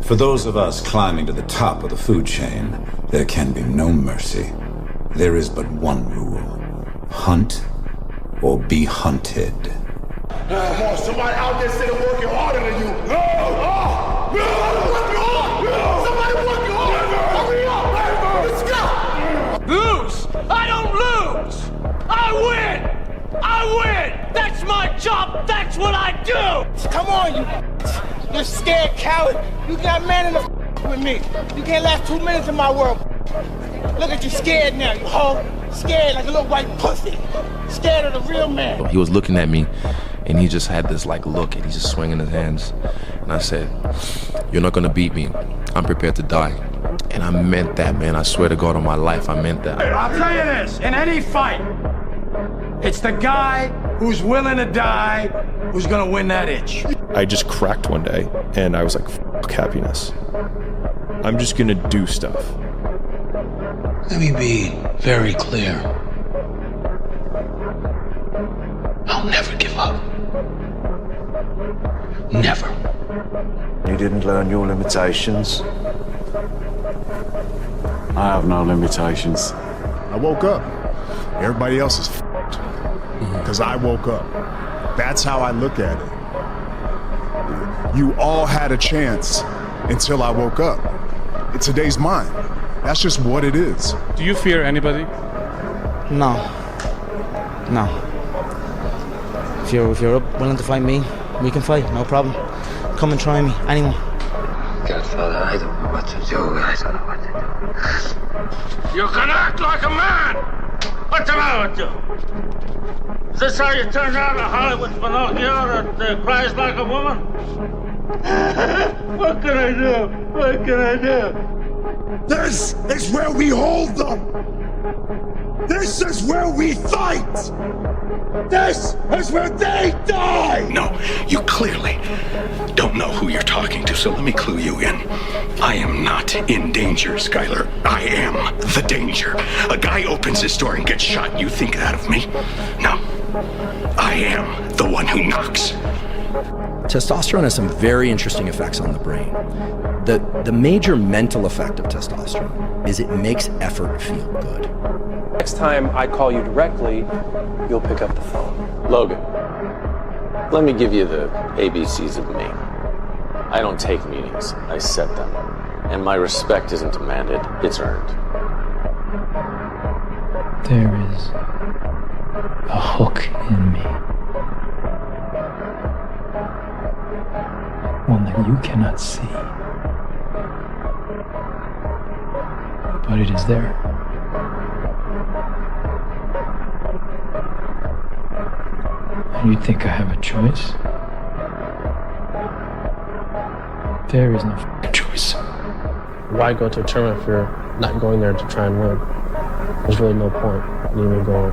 For those of us climbing to the top of the food chain, there can be no mercy. There is but one rule. Hunt or be hunted. Come on, somebody out there sitting working harder than you. Somebody working harder. Hurry up. Let's go. Lose? I don't lose. I win. I win. That's my job. That's what I do. Come on, you scared coward. You got man in the with me. You can't last 2 minutes in my world. Look at you scared now, you hoe. Scared like a little white pussy. Scared of the real man. He was looking at me, and he just had this like look, and he's just swinging his hands. And I said, "You're not gonna beat me. I'm prepared to die." And I meant that, man. I swear to God on my life, I meant that. I'll tell you this, in any fight, it's the guy who's willing to die who's gonna win that itch. I just cracked one day, and I was like, fuck happiness. I'm just gonna do stuff. Let me be very clear. I'll never give up. Never. You didn't learn your limitations. I have no limitations. I woke up. Everybody else is f***ed. Because I woke up. That's how I look at it. You all had a chance until I woke up. Today's mine. That's just what it is. Do you fear anybody? No. No. If you're willing to fight me, we can fight, no problem. Come and try me, anyone. Godfather, I don't know what to do. I don't know what to You can act like a man. What's the matter with you? Is this how you turn out a Hollywood Pinocchio that cries like a woman? What can I do? What can I do? This is where we hold them. This is where we fight. This is where they die. No, you clearly don't know who you're talking to, so let me clue you in. I am not in danger, Skylar. I am the danger. A guy opens his door and gets shot. You think that of me? No. I am the one who knocks. Testosterone has some very interesting effects on the brain. The major mental effect of testosterone is it makes effort feel good. Next time I call you directly, you'll pick up the phone. Logan, let me give you the ABCs of me. I don't take meetings, I set them. And my respect isn't demanded, it's earned. There is a hook in me. One that you cannot see. But it is there. And you think I have a choice? There is no choice. Why go to a tournament if you're not going there to try and win? There's really no point in even going.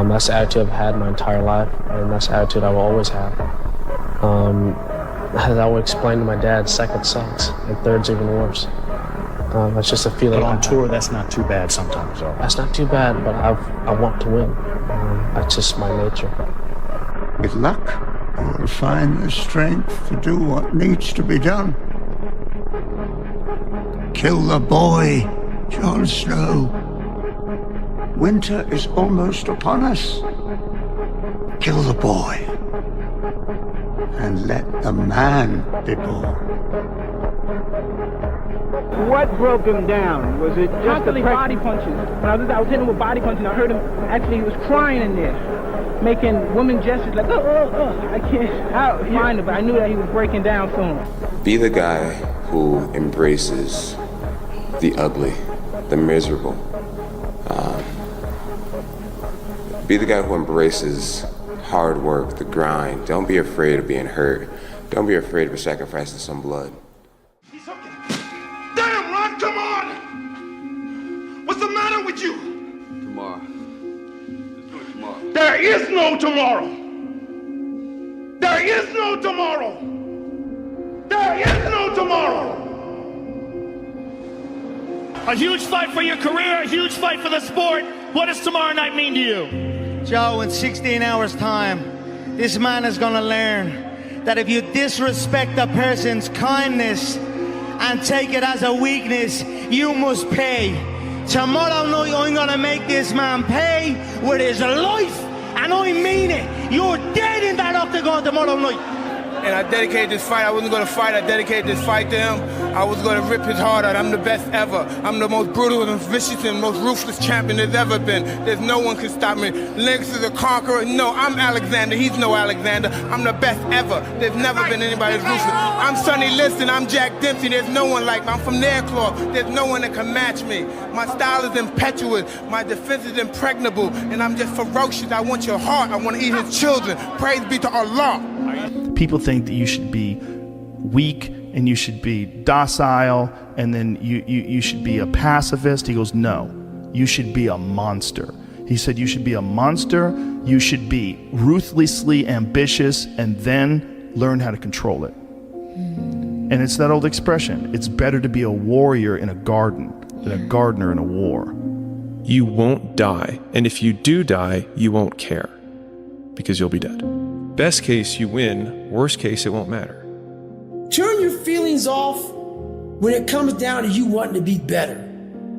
That's the attitude I've had my entire life, and that's the attitude I will always have. As I would explain to my dad, second sucks, and third's even worse. That's just a feeling. But on tour, that's not too bad sometimes, though. That's not too bad, but I want to win. That's just my nature. With luck, you will find the strength to do what needs to be done. Kill the boy, Jon Snow. Winter is almost upon us. Kill the boy. And let the man be born. What broke him down? Was it just constantly body punches? When I was hitting him with body punches, and I heard him, actually he was crying in there, making woman gestures like, I can't find it, but I knew that he was breaking down soon. Be the guy who embraces the ugly, the miserable. Be the guy who embraces hard work, the grind. Don't be afraid of being hurt. Don't be afraid of sacrificing some blood. Damn, Ron, come on! What's the matter with you? Tomorrow. Let's do it tomorrow. There is no tomorrow. There is no tomorrow. There is no tomorrow. A huge fight for your career, a huge fight for the sport. What does tomorrow night mean to you? Joe, in 16 hours' time, this man is gonna learn that if you disrespect a person's kindness, and take it as a weakness, you must pay. Tomorrow night I'm gonna make this man pay with his life, and I mean it. You're dead in that octagon tomorrow night. And I dedicated this fight. I wasn't going to fight. I dedicated this fight to him. I was going to rip his heart out. I'm the best ever. I'm the most brutal and vicious and most ruthless champion there's ever been. There's no one can stop me. Lynx is a conqueror. No, I'm Alexander. He's no Alexander. I'm the best ever. There's never been anybody as ruthless. I'm Sonny Liston. I'm Jack Dempsey. There's no one like me. I'm from Nairclaw. There's no one that can match me. My style is impetuous. My defense is impregnable. And I'm just ferocious. I want your heart. I want to eat his children. Praise be to Allah. People think that you should be weak and you should be docile and then you should be a pacifist. He goes, no, you should be a monster. He said you should be a monster, you should be ruthlessly ambitious and then learn how to control it. And it's that old expression, it's better to be a warrior in a garden than a gardener in a war. You won't die, and if you do die, you won't care because you'll be dead. Best case, you win. Worst case, it won't matter. Turn your feelings off when it comes down to you wanting to be better.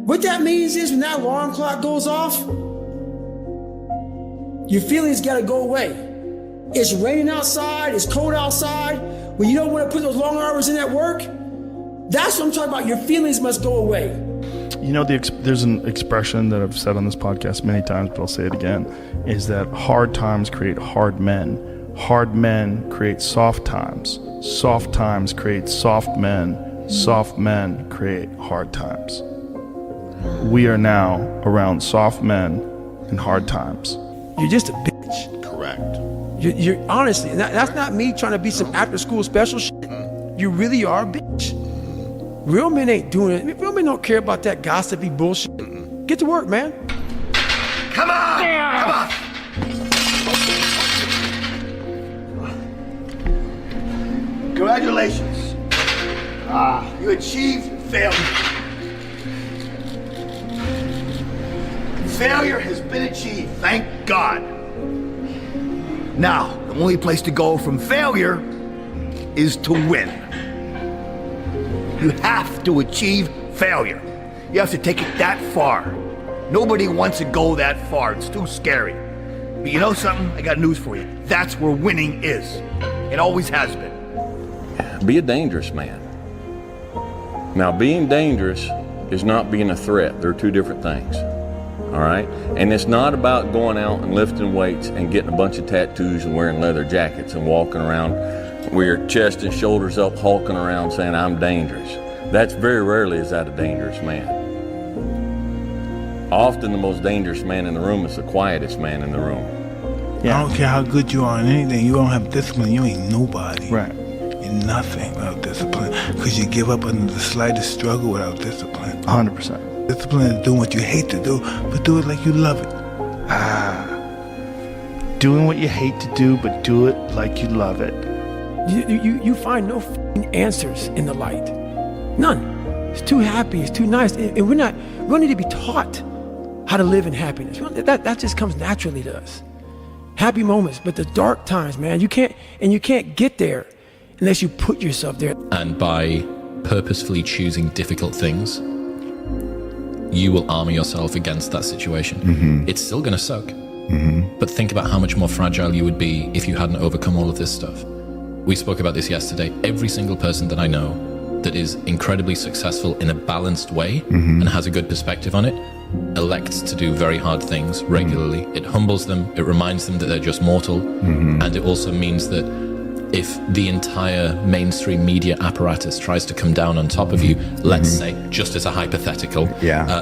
What that means is when that alarm clock goes off, your feelings gotta go away. It's raining outside, it's cold outside, when you don't want to put those long hours in at work, that's what I'm talking about. Your feelings must go away. You know, there's an expression that I've said on this podcast many times, but I'll say it again, is that hard times create hard men. Hard men create soft times. Soft times create soft men. Soft men create hard times. We are now around soft men and hard times. You're just a bitch. Correct. You're honestly, that's not me trying to be some after school special shit. You really are a bitch. Real men ain't doing it. Real men don't care about that gossipy bullshit. Get to work, man. Come on! Come on! Congratulations. You achieved failure. Failure has been achieved, thank God. Now, the only place to go from failure is to win. You have to achieve failure. You have to take it that far. Nobody wants to go that far. It's too scary. But you know something? I got news for you. That's where winning is. It always has been. Be a dangerous man. Now, being dangerous is not being a threat. They're two different things. All right? And it's not about going out and lifting weights and getting a bunch of tattoos and wearing leather jackets and walking around with your chest and shoulders up, hulking around saying, I'm dangerous. That's very rarely is that a dangerous man. Often the most dangerous man in the room is the quietest man in the room. Yeah. I don't care how good you are in anything, you don't have discipline, you ain't nobody. Right. You're nothing without discipline, because you give up under the slightest struggle without discipline. 100%. Discipline is doing what you hate to do, but do it like you love it. Doing what you hate to do, but do it like you love it. You find no answers in the light. None. It's too happy, it's too nice. And we don't need to be taught how to live in happiness. That just comes naturally to us. Happy moments, but the dark times, man, you can't get there unless you put yourself there. And by purposefully choosing difficult things, you will armor yourself against that situation. Mm-hmm. It's still gonna suck. Mm-hmm. But think about how much more fragile you would be if you hadn't overcome all of this stuff. We spoke about this yesterday. Every single person that I know that is incredibly successful in a balanced way and has a good perspective on it elects to do very hard things regularly. It humbles them, it reminds them that they're just mortal, and it also means that if the entire mainstream media apparatus tries to come down on top of you, let's say, just as a hypothetical,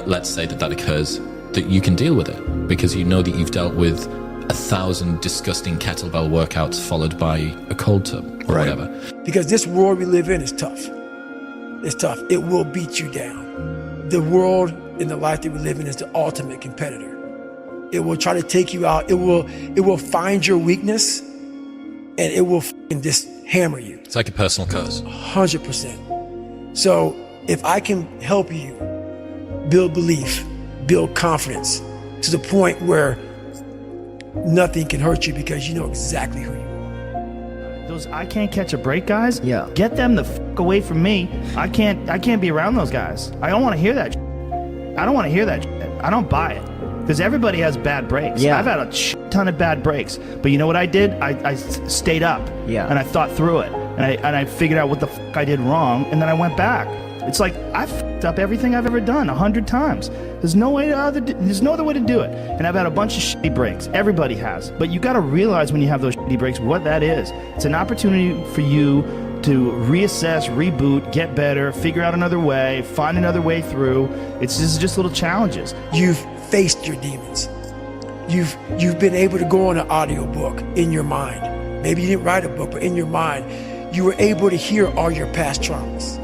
let's say that occurs, that you can deal with it because you know that you've dealt with 1,000 disgusting kettlebell workouts followed by a cold tub or whatever. Because this world we live in is tough. It's tough. It will beat you down. The world and the life that we live in is the ultimate competitor. It will try to take you out. It will find your weakness and it will just hammer you. It's like a personal curse. 100%. So if I can help you build belief, build confidence to the point where nothing can hurt you because you know exactly who you are. those I can't catch a break guys, get them the fuck away from me. I can't be around those guys. I don't want to hear that shit. I don't want to hear that shit. I don't buy it. Because everybody has bad breaks. I've had a ton of bad breaks. But you know what I did? I stayed up. And I thought through it. And I figured out what the fuck I did wrong. And then I went back. It's like I fucked up everything I've ever done 100 times. There's no other way to do it. And I've had a bunch of shitty breaks. Everybody has. But you got to realize when you have those shitty breaks what that is. It's an opportunity for you to reassess, reboot, get better, figure out another way, find another way through. It's just little challenges. You've faced your demons. You've been able to go on an audiobook in your mind. Maybe you didn't write a book, but in your mind, you were able to hear all your past traumas.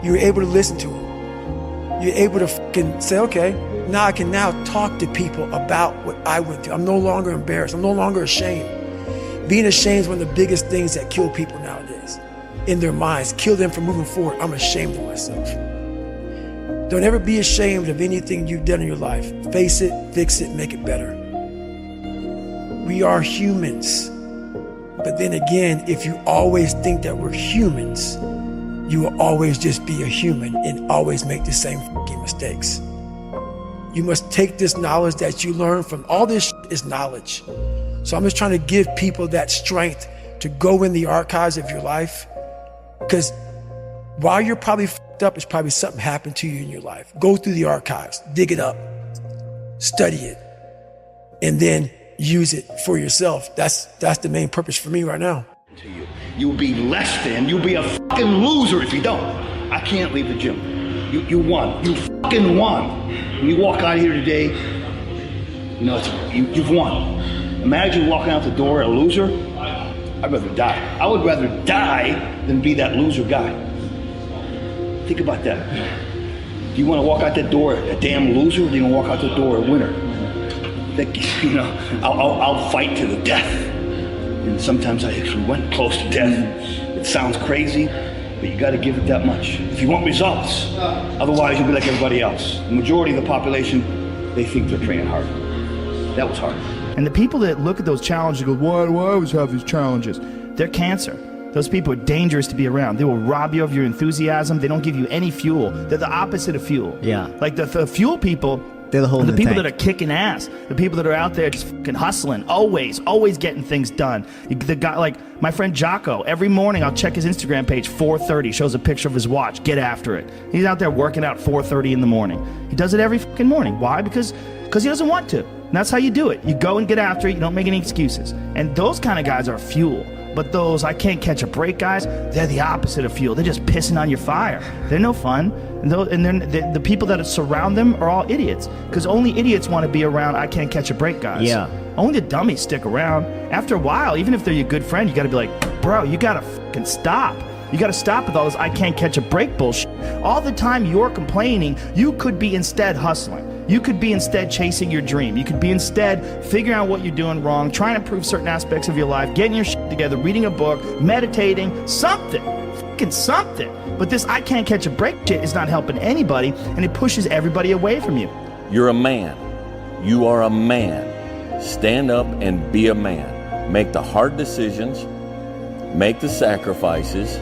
You were able to listen to them. You're able to fucking say, okay, now I can now talk to people about what I went through. I'm no longer embarrassed. I'm no longer ashamed. Being ashamed is one of the biggest things that kill people nowadays. In their minds, kill them from moving forward. I'm ashamed of myself. Don't ever be ashamed of anything you've done in your life. Face it, fix it, make it better. We are humans. But then again, if you always think that we're humans, you will always just be a human and always make the same fucking mistakes. You must take this knowledge that you learn from all this shit is knowledge. So I'm just trying to give people that strength to go in the archives of your life. Because while you're probably fucked up, it's probably something happened to you in your life. Go through the archives, dig it up, study it, and then use it for yourself. That's the main purpose for me right now. To you. You'll be less than, you'll be a fucking loser if you don't. I can't leave the gym. You won. You fucking won. When you walk out of here today, you know, you've won. Imagine walking out the door a loser. I'd rather die. I would rather die than be that loser guy. Think about that. Do you want to walk out that door a damn loser, or do you want to walk out the door a winner? You know, I'll fight to the death. And sometimes I actually went close to death. It sounds crazy, but you got to give it that much if you want results. Otherwise, you'll be like everybody else. The majority of the population, they think they're training hard. That was hard. And the people that look at those challenges and go, why do I always have these challenges? They're cancer. Those people are dangerous to be around. They will rob you of your enthusiasm. They don't give you any fuel. They're the opposite of fuel. Like the fuel people, they're the whole the people tank. that are kicking ass, the people that are out there just fucking hustling, always getting things done. The guy, like my friend Jocko, every morning I'll check his Instagram page, 4:30, shows a picture of his watch, get after it. He's out there working out 4:30 in the morning. He does it every fucking morning. Why? Because he doesn't want to. And that's how you do it. You go and get after it, you don't make any excuses. And those kind of guys are fuel. But those I can't catch a break guys, they're the opposite of fuel. They're just pissing on your fire. They're no fun. And the people that surround them are all idiots. Because only idiots want to be around I can't catch a break guys. Only the dummies stick around. After a while, even if they're your good friend, you got to be like, bro, you got to fucking stop. You got to stop with all this I can't catch a break bullshit. All the time you're complaining, you could be instead hustling. You could be instead chasing your dream. You could be instead figuring out what you're doing wrong, trying to improve certain aspects of your life, getting your shit together, reading a book, meditating, something. Fucking something. But this I can't catch a break shit is not helping anybody, and it pushes everybody away from you. You're a man. You are a man. Stand up and be a man. Make the hard decisions. Make the sacrifices.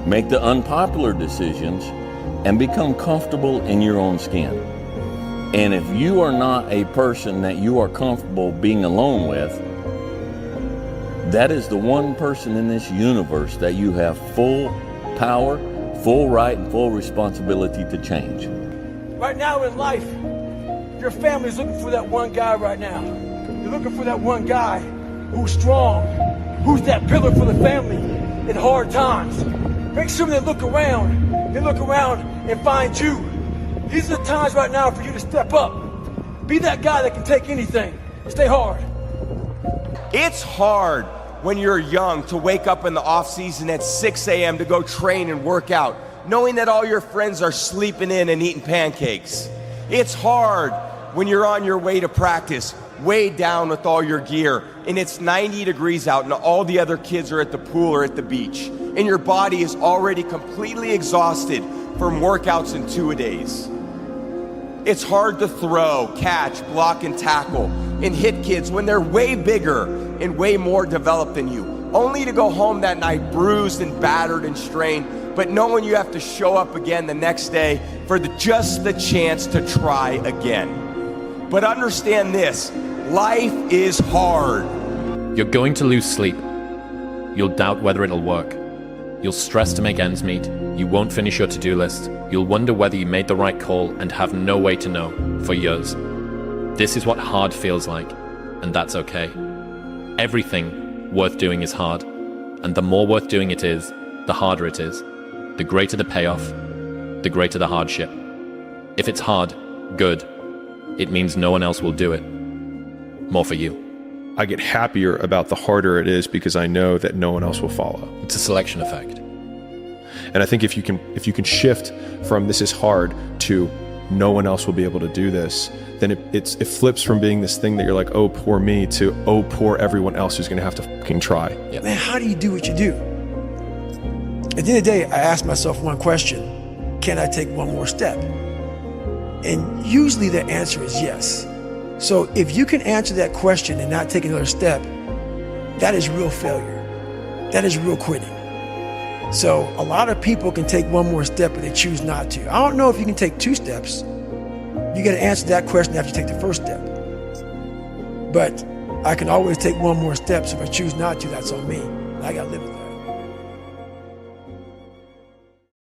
Make the unpopular decisions. And become comfortable in your own skin. And if you are not a person that you are comfortable being alone with, that is the one person in this universe that you have full power, full right, and full responsibility to change. Right now in life, your family's looking for that one guy right now. You're looking for that one guy who's strong, who's that pillar for the family in hard times. Make sure they look around and find you. These are the times right now for you to step up. Be that guy that can take anything. Stay hard. It's hard when you're young to wake up in the off season at 6 a.m. to go train and work out, knowing that all your friends are sleeping in and eating pancakes. It's hard when you're on your way to practice, weighed down with all your gear, and it's 90 degrees out and all the other kids are at the pool or at the beach, and your body is already completely exhausted from workouts in 2-a-days. It's hard to throw, catch, block, and tackle, and hit kids when they're way bigger and way more developed than you, only to go home that night bruised and battered and strained, but knowing you have to show up again the next day for just the chance to try again. But understand this, life is hard. You're going to lose sleep. You'll doubt whether it'll work. You'll stress to make ends meet. You won't finish your to-do list. You'll wonder whether you made the right call and have no way to know for years. This is what hard feels like, and that's okay. Everything worth doing is hard, and the more worth doing it is, the harder it is. The greater the payoff, the greater the hardship. If it's hard, good. It means no one else will do it. More for you. I get happier about the harder it is because I know that no one else will follow. It's a selection effect. And I think if you can shift from this is hard to no one else will be able to do this, then it flips from being this thing that you're like, oh, poor me, to oh, poor everyone else who's going to have to fucking try. Yeah. Man, how do you do what you do? At the end of the day, I ask myself one question: can I take one more step? And usually the answer is yes. So if you can answer that question and not take another step, that is real failure. That is real quitting. So a lot of people can take one more step, but they choose not to. I don't know if you can take 2 steps. You got to answer that question after you take the first step. But I can always take one more step, so if I choose not to, that's on me. I got to live with that.